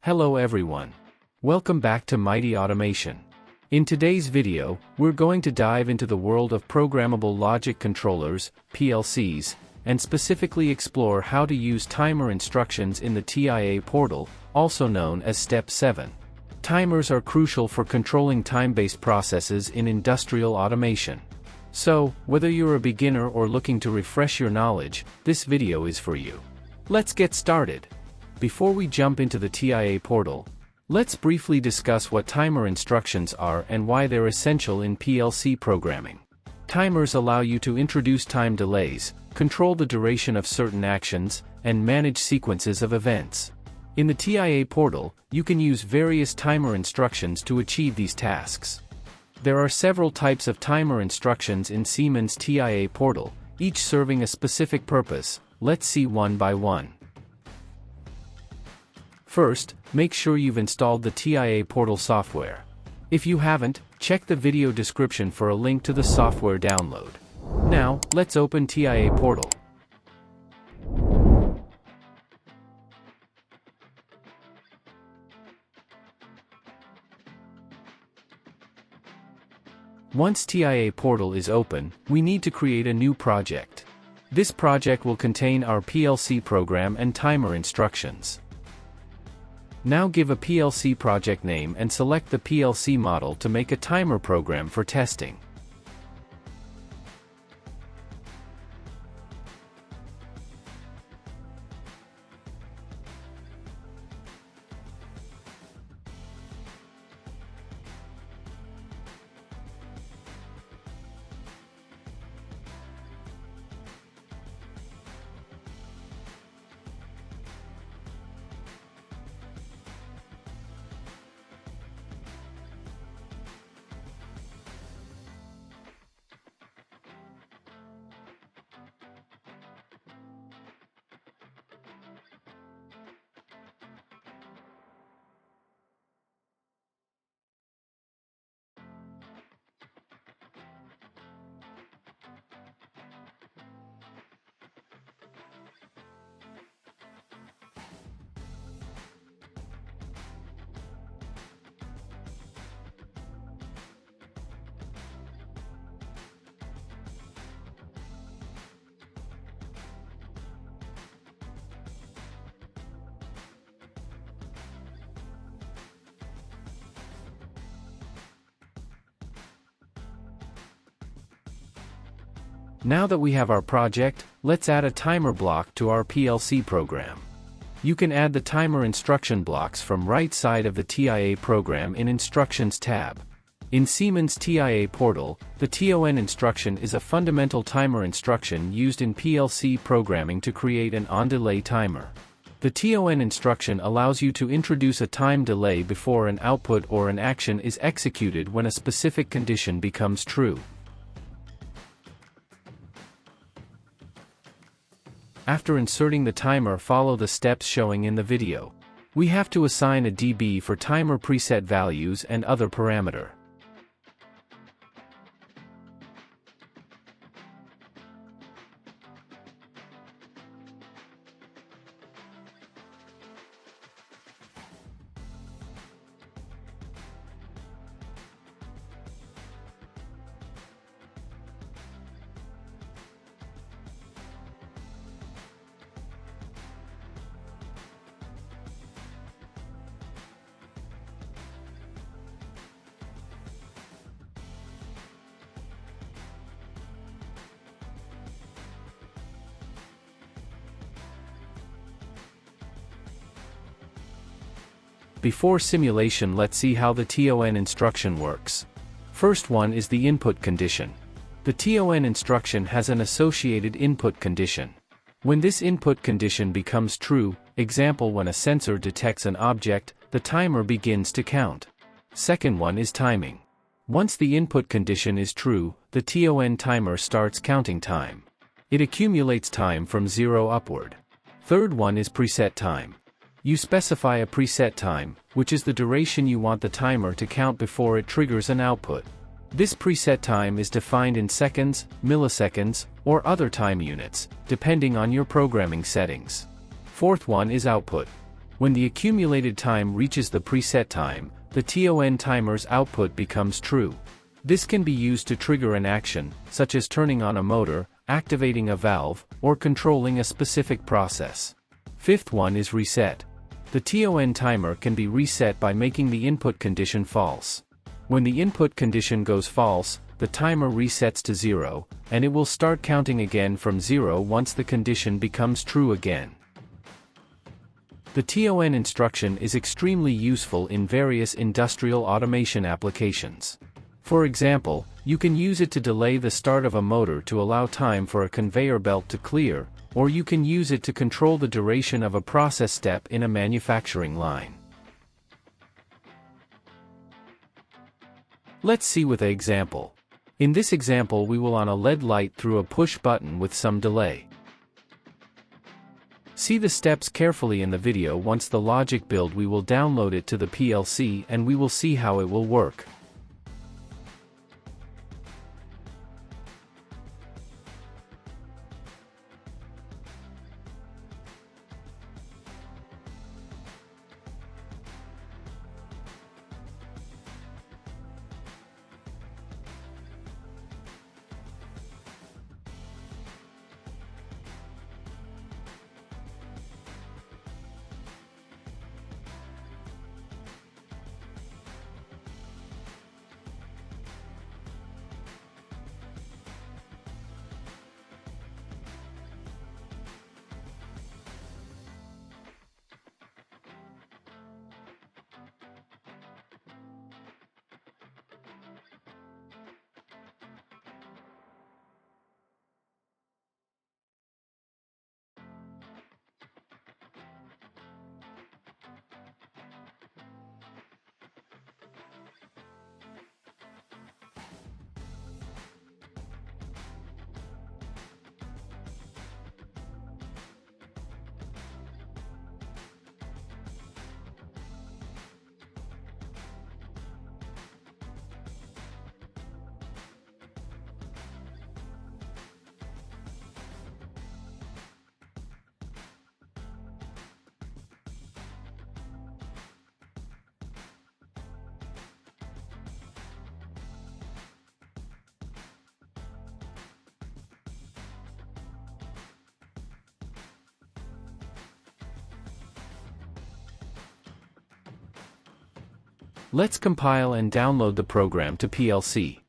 Hello everyone. Welcome back to Mighty Automation. In today's video, we're going to dive into the world of Programmable Logic Controllers, PLCs, and specifically explore how to use timer instructions in the TIA portal, also known as Step 7. Timers are crucial for controlling time-based processes in industrial automation. So, whether you're a beginner or looking to refresh your knowledge, this video is for you. Let's get started. Before we jump into the TIA portal, let's briefly discuss what timer instructions are and why they're essential in PLC programming. Timers allow you to introduce time delays, control the duration of certain actions, and manage sequences of events. In the TIA portal, you can use various timer instructions to achieve these tasks. There are several types of timer instructions in Siemens TIA portal, each serving a specific purpose. Let's see one by one. First, make sure you've installed the TIA portal software. If you haven't, check the video description for a link to the software download. Now, let's open TIA portal. Once TIA portal is open, we need to create a new project. This project will contain our PLC program and timer instructions. Now give a PLC project name and select the PLC model to make a timer program for testing. Now that we have our project, let's add a timer block to our PLC program. You can add the timer instruction blocks from right side of the TIA program in Instructions tab. In Siemens TIA portal, the TON instruction is a fundamental timer instruction used in PLC programming to create an on-delay timer. The TON instruction allows you to introduce a time delay before an output or an action is executed when a specific condition becomes true. After inserting the timer, follow the steps showing in the video. We have to assign a dB for timer preset values and other parameter. Before simulation, let's see how the TON instruction works. First one is the input condition. The TON instruction has an associated input condition. When this input condition becomes true, example when a sensor detects an object, the timer begins to count. Second one is timing. Once the input condition is true, the TON timer starts counting time. It accumulates time from 0 upward. Third one is preset time. You specify a preset time, which is the duration you want the timer to count before it triggers an output. This preset time is defined in seconds, milliseconds, or other time units, depending on your programming settings. Fourth one is output. When the accumulated time reaches the preset time, the TON timer's output becomes true. This can be used to trigger an action, such as turning on a motor, activating a valve, or controlling a specific process. Fifth one is reset. The TON timer can be reset by making the input condition false. When the input condition goes false, the timer resets to 0, and it will start counting again from 0 once the condition becomes true again. The TON instruction is extremely useful in various industrial automation applications. For example, you can use it to delay the start of a motor to allow time for a conveyor belt to clear, or you can use it to control the duration of a process step in a manufacturing line. Let's see with an example. In this example, we will on a LED light through a push button with some delay. See the steps carefully in the video. Once the logic build, we will download it to the PLC and we will see how it will work. Let's compile and download the program to PLC.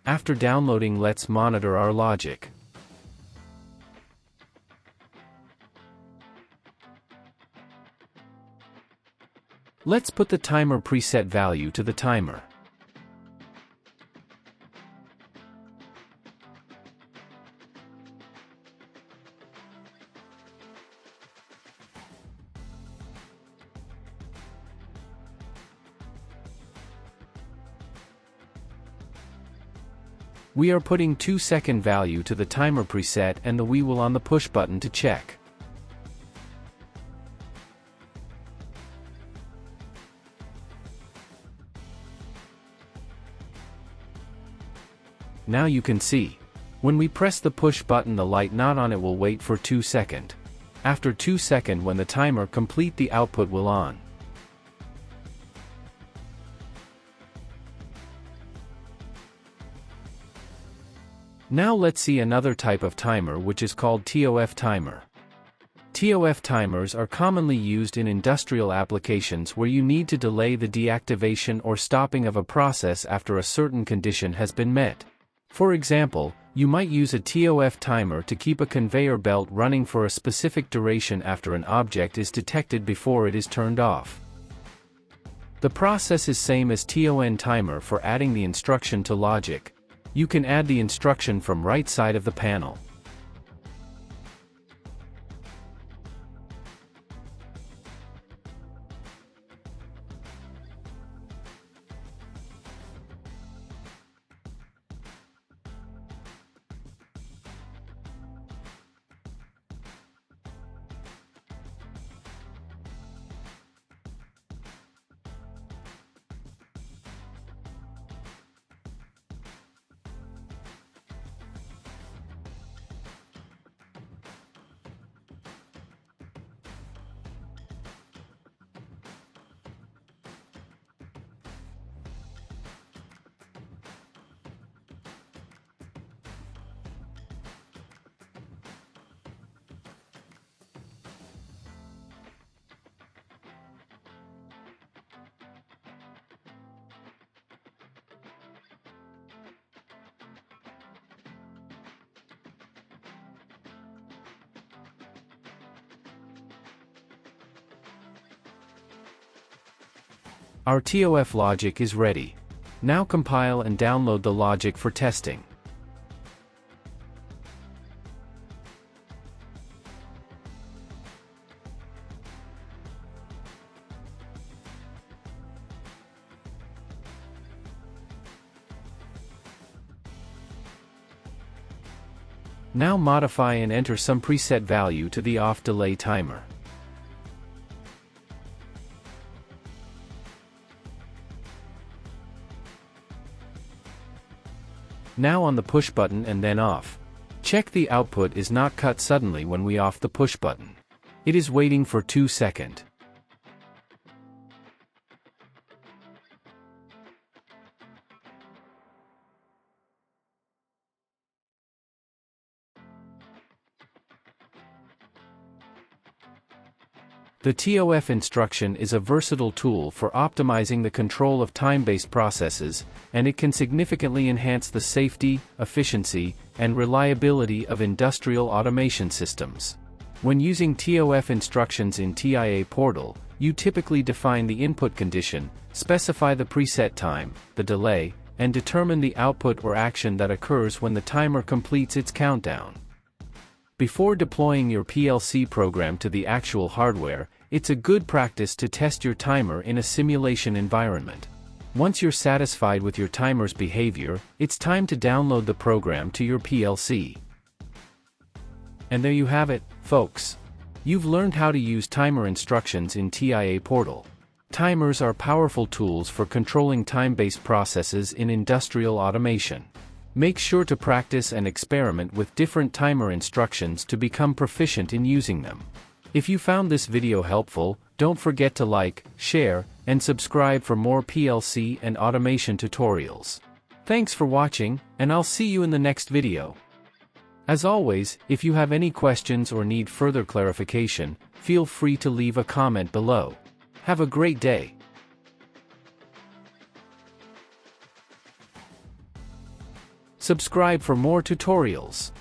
After downloading, let's monitor our logic. Let's put the timer preset value to the timer. We are putting 2-second value to the timer preset and the we will on the push button to check. Now you can see. When we press the push button, the light not on it will wait for 2 seconds. After 2 seconds, when the timer complete, the output will on. Now let's see another type of timer, which is called TOF timer. TOF timers are commonly used in industrial applications where you need to delay the deactivation or stopping of a process after a certain condition has been met. For example, you might use a TOF timer to keep a conveyor belt running for a specific duration after an object is detected before it is turned off. The process is same as TON timer for adding the instruction to logic. You can add the instruction from right side of the panel. Our TOF logic is ready. Now compile and download the logic for testing. Now modify and enter some preset value to the off delay timer. Now on the push button and then off. Check the output is not cut suddenly when we off the push button. It is waiting for 2 seconds. The TOF instruction is a versatile tool for optimizing the control of time-based processes, and it can significantly enhance the safety, efficiency, and reliability of industrial automation systems. When using TOF instructions in TIA portal, you typically define the input condition, specify the preset time, the delay, and determine the output or action that occurs when the timer completes its countdown. Before deploying your PLC program to the actual hardware, it's a good practice to test your timer in a simulation environment. Once you're satisfied with your timer's behavior, it's time to download the program to your PLC. And there you have it, folks. You've learned how to use timer instructions in TIA portal. Timers are powerful tools for controlling time-based processes in industrial automation. Make sure to practice and experiment with different timer instructions to become proficient in using them. If you found this video helpful, don't forget to like, share, and subscribe for more PLC and automation tutorials. Thanks for watching, and I'll see you in the next video. As always, if you have any questions or need further clarification, feel free to leave a comment below. Have a great day. Subscribe for more tutorials.